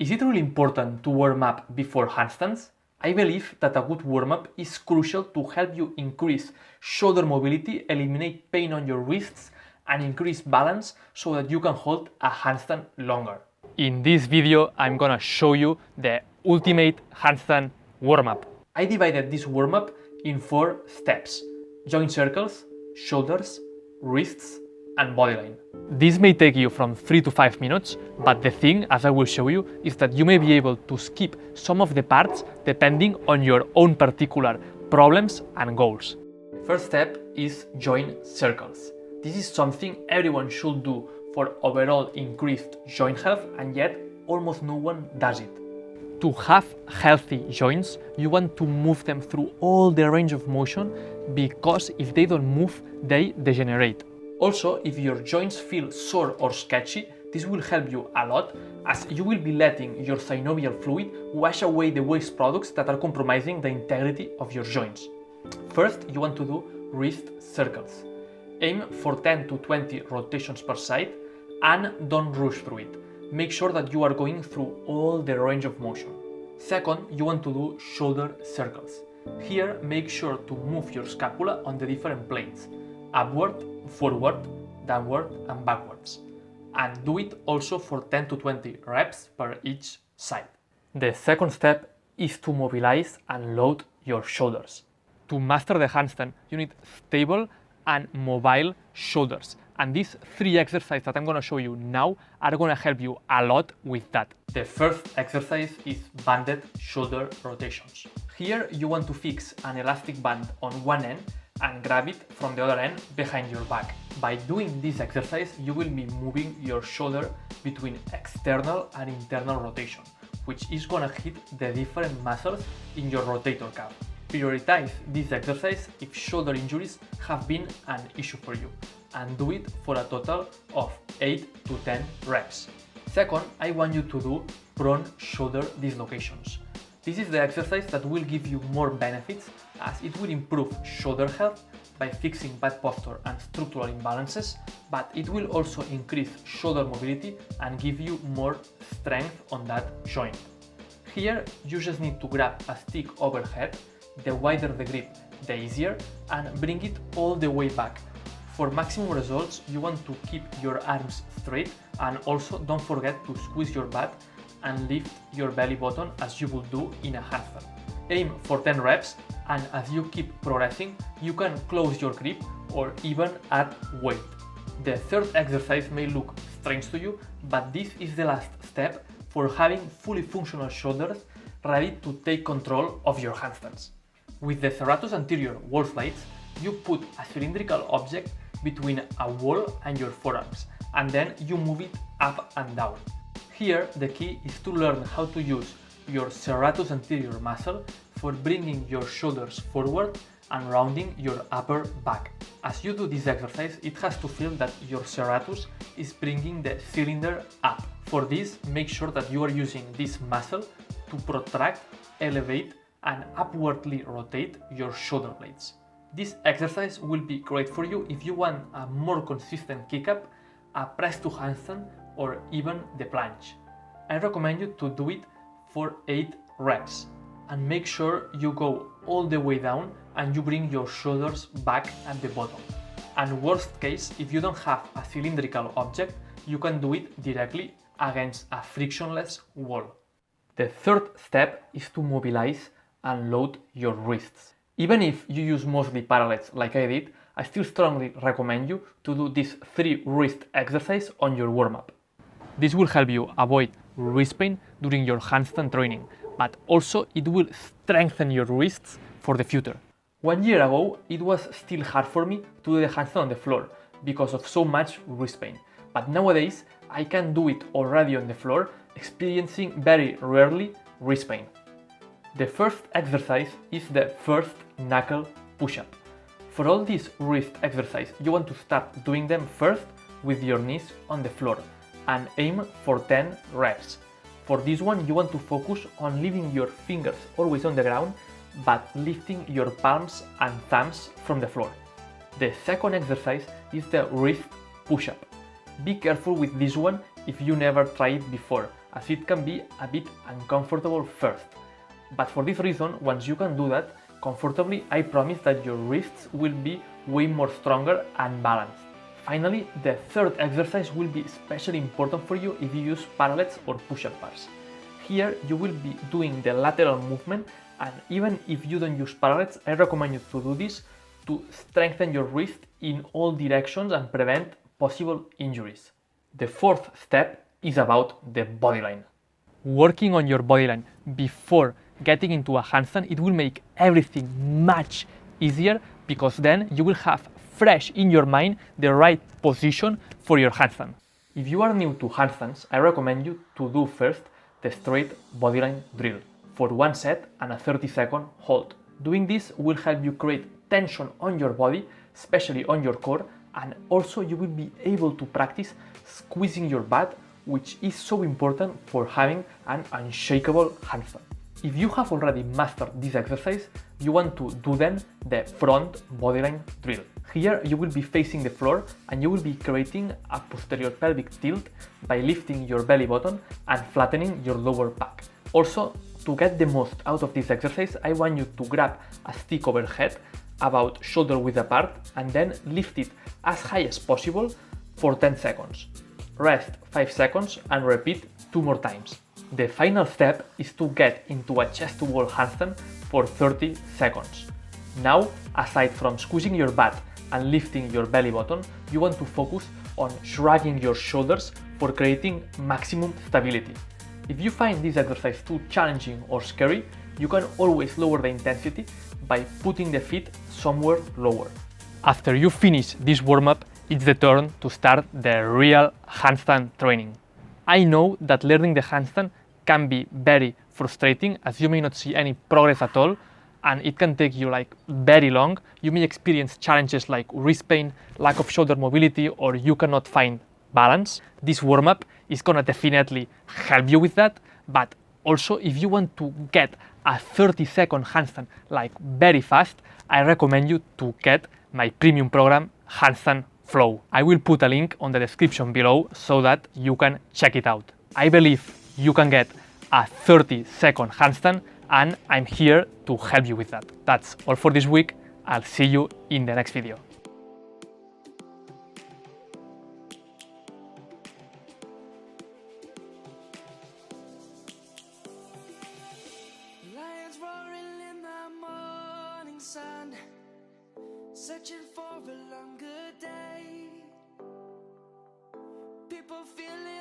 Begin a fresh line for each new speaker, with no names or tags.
Is it really important to warm up before handstands? I believe that a good warm-up is crucial to help you increase shoulder mobility, eliminate pain on your wrists, and increase balance so that you can hold a handstand longer. In this video, I'm gonna show you the ultimate handstand warm-up. I divided this warm-up in 4 steps: joint circles, shoulders, wrists, and bodyline. This may take you from 3 to 5 minutes, but the thing, as I will show you, is that you may be able to skip some of the parts depending on your own particular problems and goals. First step is joint circles. This is something everyone should do for overall increased joint health, and yet almost no one does it. To have healthy joints, you want to move them through all the range of motion, because if they don't move, they degenerate. Also, if your joints feel sore or sketchy, this will help you a lot, as you will be letting your synovial fluid wash away the waste products that are compromising the integrity of your joints. First, you want to do wrist circles. Aim for 10 to 20 rotations per side and don't rush through it. Make sure that you are going through all the range of motion. Second, you want to do shoulder circles. Here, make sure to move your scapula on the different planes: upward, forward, downward, and backwards. And do it also for 10 to 20 reps per each side. The second step is to mobilize and load your shoulders. To master the handstand, you need stable and mobile shoulders. And these 3 exercises that I'm going to show you now are going to help you a lot with that. The first exercise is banded shoulder rotations. Here you want to fix an elastic band on one end and grab it from the other end behind your back. By doing this exercise, you will be moving your shoulder between external and internal rotation, which is going to hit the different muscles in your rotator cuff. Prioritize this exercise if shoulder injuries have been an issue for you, and do it for a total of 8 to 10 reps. Second, I want you to do prone shoulder dislocations. This is the exercise that will give you more benefits, as it will improve shoulder health by fixing bad posture and structural imbalances, but it will also increase shoulder mobility and give you more strength on that joint. Here, you just need to grab a stick overhead. The wider the grip, the easier, and bring it all the way back. For maximum results, you want to keep your arms straight, and also don't forget to squeeze your butt and lift your belly button as you would do in a handstand. Aim for 10 reps, and as you keep progressing, you can close your grip or even add weight. The third exercise may look strange to you, but this is the last step for having fully functional shoulders ready to take control of your handstands. With the serratus anterior wall slides, you put a cylindrical object between a wall and your forearms, and then you move it up and down. Here, the key is to learn how to use your serratus anterior muscle for bringing your shoulders forward and rounding your upper back. As you do this exercise, it has to feel that your serratus is bringing the cylinder up. For this, make sure that you are using this muscle to protract, elevate, and upwardly rotate your shoulder blades. This exercise will be great for you if you want a more consistent kick-up, a press to handstand, or even the planche. I recommend you to do it for 8 reps, and make sure you go all the way down and you bring your shoulders back at the bottom. And worst case, if you don't have a cylindrical object, you can do it directly against a frictionless wall. The third step is to mobilize and load your wrists. Even if you use mostly parallels like I did, I still strongly recommend you to do these 3 wrist exercises on your warm-up. This will help you avoid wrist pain during your handstand training, but also it will strengthen your wrists for the future. 1 year ago, it was still hard for me to do the handstand on the floor because of so much wrist pain, but nowadays I can do it already on the floor, experiencing very rarely wrist pain. The first exercise is the first knuckle push-up. For all these wrist exercises, you want to start doing them first with your knees on the floor and aim for 10 reps. For this one, you want to focus on leaving your fingers always on the ground, but lifting your palms and thumbs from the floor. The second exercise is the wrist push-up. Be careful with this one if you never tried it before, as it can be a bit uncomfortable first. But for this reason, once you can do that comfortably, I promise that your wrists will be way more stronger and balanced. Finally, the third exercise will be especially important for you if you use parallels or push-up bars. Here you will be doing the lateral movement, and even if you don't use parallels, I recommend you to do this to strengthen your wrist in all directions and prevent possible injuries. The fourth step is about the bodyline. Working on your bodyline before getting into a handstand, it will make everything much easier, because then you will have fresh in your mind the right position for your handstand. If you are new to handstands, I recommend you to do first the straight bodyline drill for 1 set and a 30-second hold. Doing this will help you create tension on your body, especially on your core, and also you will be able to practice squeezing your butt, which is so important for having an unshakable handstand. If you have already mastered this exercise, you want to do then the front bodyline drill. Here you will be facing the floor and you will be creating a posterior pelvic tilt by lifting your belly button and flattening your lower back. Also, to get the most out of this exercise, I want you to grab a stick overhead about shoulder width apart and then lift it as high as possible for 10 seconds. Rest 5 seconds and repeat 2 more times. The final step is to get into a chest to wall handstand for 30 seconds. Now, aside from squeezing your butt and lifting your belly button, you want to focus on shrugging your shoulders for creating maximum stability. If you find this exercise too challenging or scary, you can always lower the intensity by putting the feet somewhere lower. After you finish this warm-up, it's the turn to start the real handstand training. I know that learning the handstand can be very frustrating, as you may not see any progress at all, and it can take you very long. You may experience challenges like wrist pain, lack of shoulder mobility, or you cannot find balance. This warm-up is gonna definitely help you with that, but also if you want to get a 30-second handstand very fast, I recommend you to get my premium program, Handstand Flow. I will put a link on the description below so that you can check it out. I believe you can get a 30-second handstand, and I'm here to help you with that. That's all for this week. I'll see you in the next video.
Lions roaring in the morning sun, searching for a longer day. People feeling